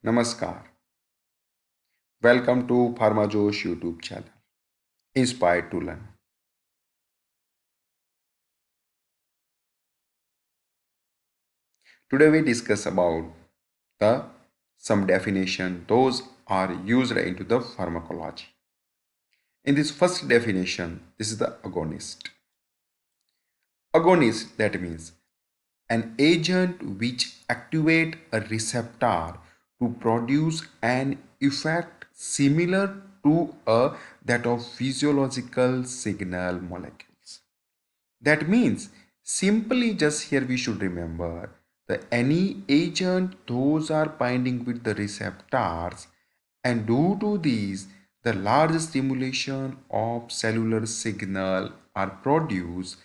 Namaskar. Welcome to PharmaJosh YouTube channel. Inspired to learn. Today we discuss about the some definition those are used into the pharmacology. In this first definition, this is the agonist. Agonist, that means an agent which activate a receptor to produce an effect similar to that of physiological signal molecules. That means simply just here we should remember that any agent those are binding with the receptors, and due to these the large stimulation of cellular signal are produced.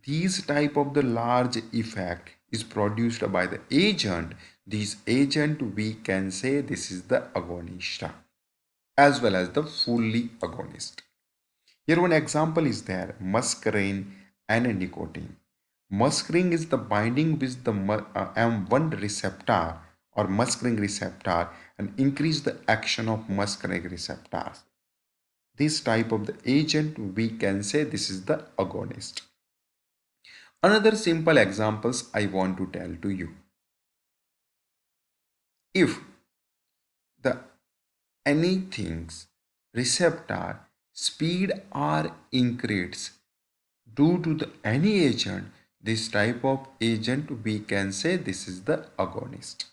These type of the large effect is produced by the agent. This agent we can say this is the agonist as well as the fully agonist. Here one example is there, muscarine and nicotine. Muscarine is the binding with the M1 receptor or muscarine receptor and increase the action of muscarinic receptors. This type of the agent we can say this is the agonist. Another simple examples I want to tell to you. If the anything's receptor speed are increased due to the any agent, this type of agent we can say this is the agonist.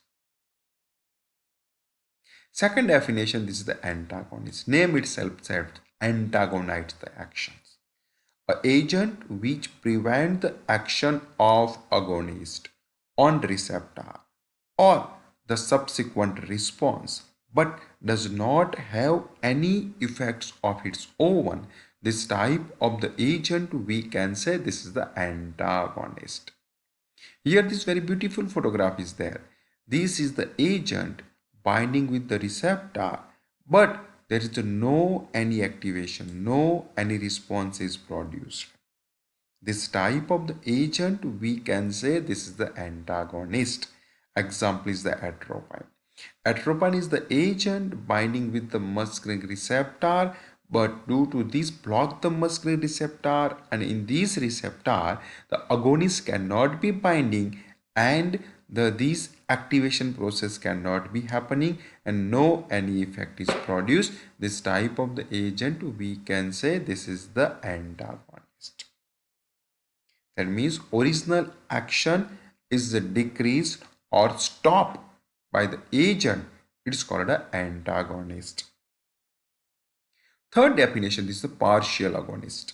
Second definition, this is the antagonist. Name itself says antagonize the actions. A agent which prevent the action of agonist on receptor or the subsequent response but does not have any effects of its own. This type of the agent we can say this is the antagonist. Here this very beautiful photograph is there. This is the agent binding with the receptor, but there is no any activation, no any response is produced. This type of the agent we can say this is the antagonist. Example is the atropine. Atropine is the agent binding with the muscarinic receptor, but due to this block the muscarinic receptor, and in this receptor the agonist cannot be binding and this activation process cannot be happening and no any effect is produced. This type of the agent we can say this is the antagonist. That means original action is decreased or stopped by the agent. It is called an antagonist. Third definition, this is a partial agonist.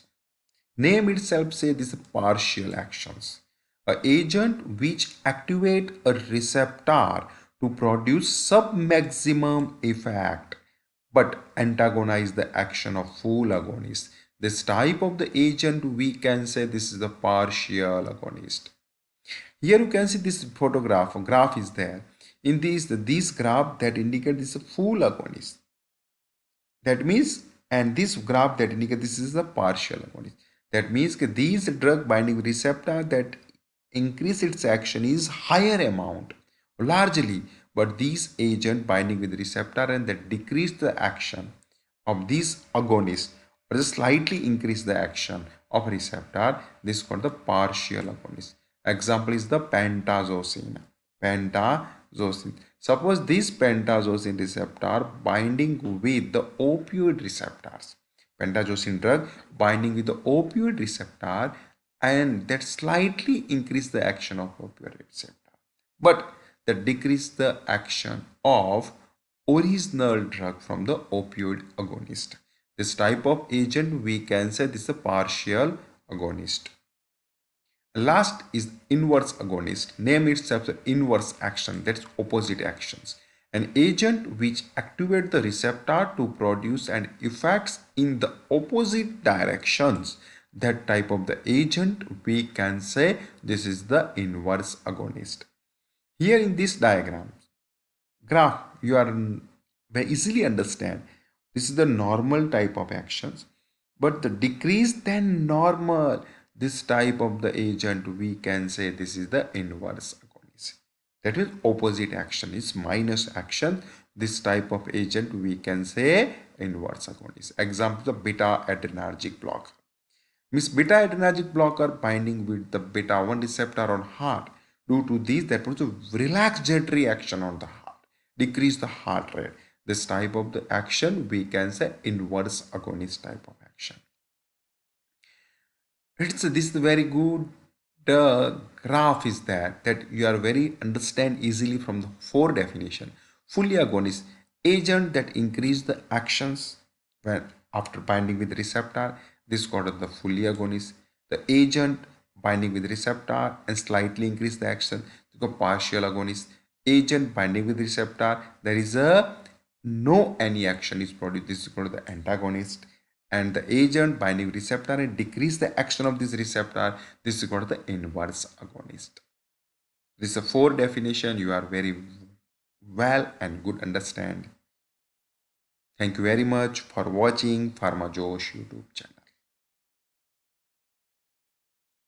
Name itself says this is partial actions. A agent which activate a receptor to produce sub-maximum effect but antagonize the action of full agonist. This type of the agent we can say this is a partial agonist. Here you can see this photograph, a graph is there. In this graph that indicate this is a full agonist. That means, and this graph that indicates this is a partial agonist. That means these drug binding receptor that increase its action is higher amount, largely, but these agent binding with receptor and that decrease the action of this agonist or just slightly increase the action of receptor. This is called the partial agonist. Example is the pentazocine. Pentazocine. Suppose this pentazocine receptor binding with the opioid receptors. Pentazocine drug binding with the opioid receptor and that slightly increase the action of opioid receptor. But that decrease the action of original drug from the opioid agonist. This type of agent we can say this is a partial agonist. Last is inverse agonist. Name itself the inverse action, that's opposite actions. An agent which activates the receptor to produce an effects in the opposite directions. That type of the agent we can say this is the inverse agonist. Here in this diagram, graph, you are very easily understand this is the normal type of actions, but the decrease than normal this type of the agent we can say this is the inverse agonist. That means opposite action is minus action. This type of agent we can say inverse agonist. Example, the beta adrenergic blocker. Means beta adrenergic blocker binding with the beta 1 receptor on heart. Due to this, that produces relaxatory action on the heart, decrease the heart rate. This type of the action we can say inverse agonist type of action. It's this very good graph is that you are very understand easily from the four definition. Fully agonist agent that increase the actions when after binding with receptor. This called the fully agonist. The agent binding with receptor and slightly increase the action. The partial agonist agent binding with receptor. There is a no any action is produced. This is called the antagonist, and the agent binding receptor and decrease the action of this receptor. This is called the inverse agonist. This is a four definition. You are very well and good understand. Thank you very much for watching PharmaJosh YouTube channel.